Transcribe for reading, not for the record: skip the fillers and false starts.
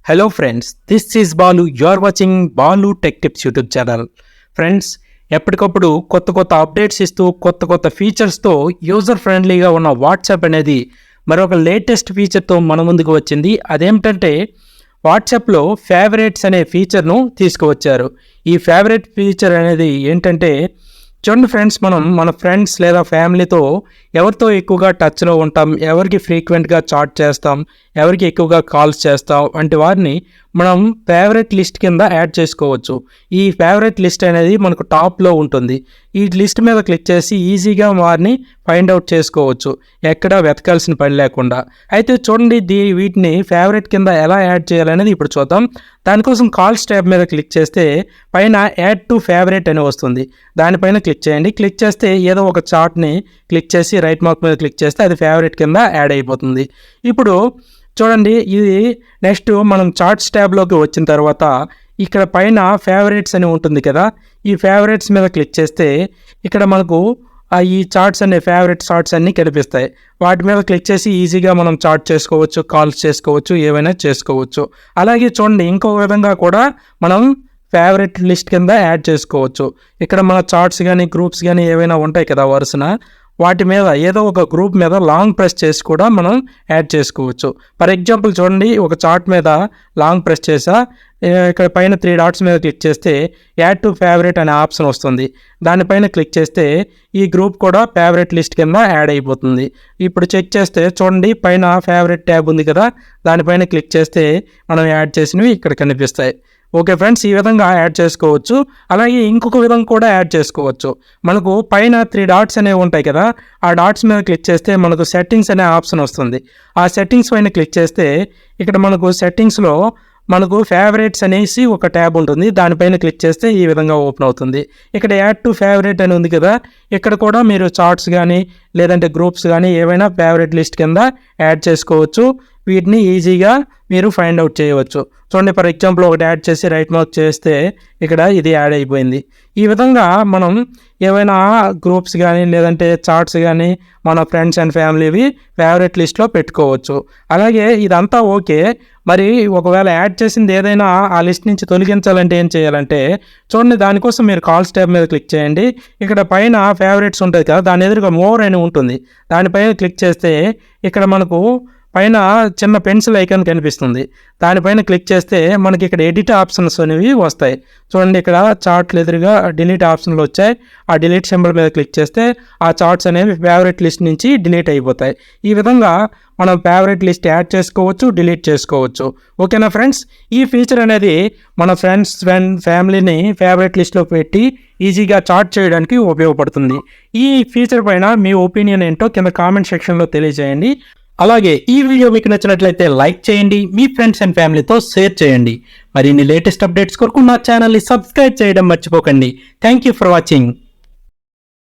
Hello friends, this is Balu. You are watching Balu Tech Tips YouTube channel. Friends, ఎప్పటికప్పుడు కొత్త updates ఇస్తూ కొత్త ఫీచర్స్తో user ఫ్రెండ్లీగా ఉన్న వాట్సాప్ అనేది మరొక లేటెస్ట్ ఫీచర్తో మన ముందుకు వచ్చింది. అదేమిటంటే వాట్సాప్లో ఫేవరెట్స్ అనే ఫీచర్ను తీసుకువచ్చారు. ఈ ఫేవరెట్ ఫీచర్ అనేది ఏంటంటే చూడండి ఫ్రెండ్స్, మనం మన ఫ్రెండ్స్ లేదా ఫ్యామిలీతో ఎవరితో ఎక్కువగా టచ్లో ఉంటాం, ఎవరికి ఫ్రీక్వెంట్గా చాట్ చేస్తాం, ఎవరికి ఎక్కువగా కాల్స్ చేస్తాం వంటి వారిని మనం ఫేవరెట్ లిస్ట్ కింద యాడ్ చేసుకోవచ్చు. ఈ ఫేవరెట్ లిస్ట్ అనేది మనకు టాప్లో ఉంటుంది. ఈ లిస్ట్ మీద క్లిక్ చేసి ఈజీగా వారిని ఫైండ్ అవుట్ చేసుకోవచ్చు, ఎక్కడా వెతకాల్సిన పని లేకుండా. అయితే చూడండి, వీటిని ఫేవరెట్ కింద ఎలా యాడ్ చేయాలనేది ఇప్పుడు చూద్దాం. దానికోసం కాల్స్ ట్యాబ్ మీద క్లిక్ చేస్తే పైన యాడ్ టు ఫేవరెట్ అని వస్తుంది. దానిపైన క్లిక్ చేయండి. క్లిక్ చేస్తే ఏదో ఒక చార్ట్ని క్లిక్ చేసి రైట్ మార్క్ మీద క్లిక్ చేస్తే అది ఫేవరెట్ కింద యాడ్ అయిపోతుంది. ఇప్పుడు చూడండి, ఇది నెక్స్ట్ మనం చార్ట్స్ ట్యాబ్లోకి వచ్చిన తర్వాత ఇక్కడ పైన ఫేవరెట్స్ అని ఉంటుంది కదా, ఈ ఫేవరెట్స్ మీద క్లిక్ చేస్తే ఇక్కడ మనకు ఈ చార్ట్స్ అనే ఫేవరెట్ చార్ట్స్ అన్నీ కనిపిస్తాయి. వాటి మీద క్లిక్ చేసి ఈజీగా మనం చాట్ చేసుకోవచ్చు, కాల్స్ చేసుకోవచ్చు, ఏవైనా చేసుకోవచ్చు. అలాగే చూడండి, ఇంకో విధంగా కూడా మనం ఫేవరెట్ లిస్ట్ కింద యాడ్ చేసుకోవచ్చు. ఇక్కడ మన చార్ట్స్ కానీ గ్రూప్స్ కానీ ఏవైనా ఉంటాయి కదా వరుసన, వాటి మీద ఏదో ఒక గ్రూప్ మీద లాంగ్ ప్రెస్ చేసి కూడా మనం యాడ్ చేసుకోవచ్చు. ఫర్ ఎగ్జాంపుల్ చూడండి, ఒక చార్ట్ మీద లాంగ్ ప్రెస్ చేసా, ఇక్కడ పైన 3 డాట్స్ మీద క్లిక్ చేస్తే యాడ్ టు ఫేవరెట్ అనే ఆప్షన్ వస్తుంది. దానిపైన క్లిక్ చేస్తే ఈ గ్రూప్ కూడా ఫేవరెట్ లిస్ట్ కింద యాడ్ అయిపోతుంది. ఇప్పుడు చెక్ చేస్తే చూడండి, పైన ఫేవరెట్ ట్యాబ్ ఉంది కదా, దానిపైన క్లిక్ చేస్తే మనం యాడ్ చేసినవి ఇక్కడ కనిపిస్తాయి. ఓకే ఫ్రెండ్స్, ఈ విధంగా యాడ్ చేసుకోవచ్చు. అలాగే ఇంకొక విధంగా కూడా యాడ్ చేసుకోవచ్చు. మనకు పైన 3 డాట్స్ అనేవి ఉంటాయి కదా, ఆ డాట్స్ మీద క్లిక్ చేస్తే మనకు సెట్టింగ్స్ అనే ఆప్షన్ వస్తుంది. ఆ సెట్టింగ్స్ పైన క్లిక్ చేస్తే ఇక్కడ మనకు సెట్టింగ్స్లో మనకు ఫేవరెట్స్ అనేసి ఒక ట్యాబ్ ఉంటుంది. దానిపైన క్లిక్ చేస్తే ఈ విధంగా ఓపెన్ అవుతుంది. ఇక్కడ యాడ్ టు ఫేవరెట్ అని ఉంది కదా, ఇక్కడ కూడా మీరు చార్ట్స్ కానీ లేదంటే గ్రూప్స్ కానీ ఏవైనా ఫేవరెట్ లిస్ట్ కింద యాడ్ చేసుకోవచ్చు. వీటిని ఈజీగా మీరు ఫైండ్ అవుట్ చేయవచ్చు. చూడండి, ఫర్ ఎగ్జాంపుల్ ఒకటి యాడ్ చేసి రైట్ మార్క్ చేస్తే ఇక్కడ ఇది యాడ్ అయిపోయింది. ఈ విధంగా మనం ఏవైనా గ్రూప్స్ కానీ లేదంటే చార్ట్స్ కానీ మన ఫ్రెండ్స్ అండ్ ఫ్యామిలీవి ఫేవరెట్ లిస్ట్లో పెట్టుకోవచ్చు. అలాగే ఇదంతా ఓకే. మరి ఒకవేళ యాడ్ చేసింది ఏదైనా ఆ లిస్ట్ నుంచి తొలగించాలంటే ఏం చేయాలంటే చూడండి, దానికోసం మీరు కాల్స్ ట్యాబ్ మీద క్లిక్ చేయండి. ఇక్కడ పైన ఫేవరెట్స్ ఉంటుంది కదా, దాని ఎదురుగా మోర్ అని ఉంటుంది. దానిపైన క్లిక్ చేస్తే ఇక్కడ మనకు పైన చిన్న పెన్సిల్ ఐకాన్ కనిపిస్తుంది. దానిపైన క్లిక్ చేస్తే మనకి ఇక్కడ ఎడిట్ ఆప్షన్స్ అనేవి వస్తాయి. చూడండి, ఇక్కడ చార్ట్లు ఎదురుగా డిలీట్ ఆప్షన్లు వచ్చాయి. ఆ డిలీట్ సింబల్ మీద క్లిక్ చేస్తే ఆ చార్ట్స్ అనేవి ఫేవరెట్ లిస్ట్ నుంచి డిలీట్ అయిపోతాయి. ఈ విధంగా మనం ఫేవరెట్ లిస్ట్ యాడ్ చేసుకోవచ్చు, డిలీట్ చేసుకోవచ్చు. ఓకేనా ఫ్రెండ్స్, ఈ ఫీచర్ అనేది మన ఫ్రెండ్స్ ఫ్యామిలీని ఫేవరెట్ లిస్ట్లో పెట్టి ఈజీగా చాట్ చేయడానికి ఉపయోగపడుతుంది. ఈ ఫీచర్ పైన మీ ఒపీనియన్ ఏంటో కింద కామెంట్ సెక్షన్లో తెలియజేయండి. అలాగే ఈ వీడియో మీకు నచ్చినట్లయితే లైక్ చేయండి, మీ ఫ్రెండ్స్ అండ్ ఫ్యామిలీతో షేర్ చేయండి. మరిన్ని లేటెస్ట్ అప్డేట్స్ కొరకు నా ఛానల్ని సబ్స్క్రైబ్ చేయడం మర్చిపోకండి. Thank you for watching.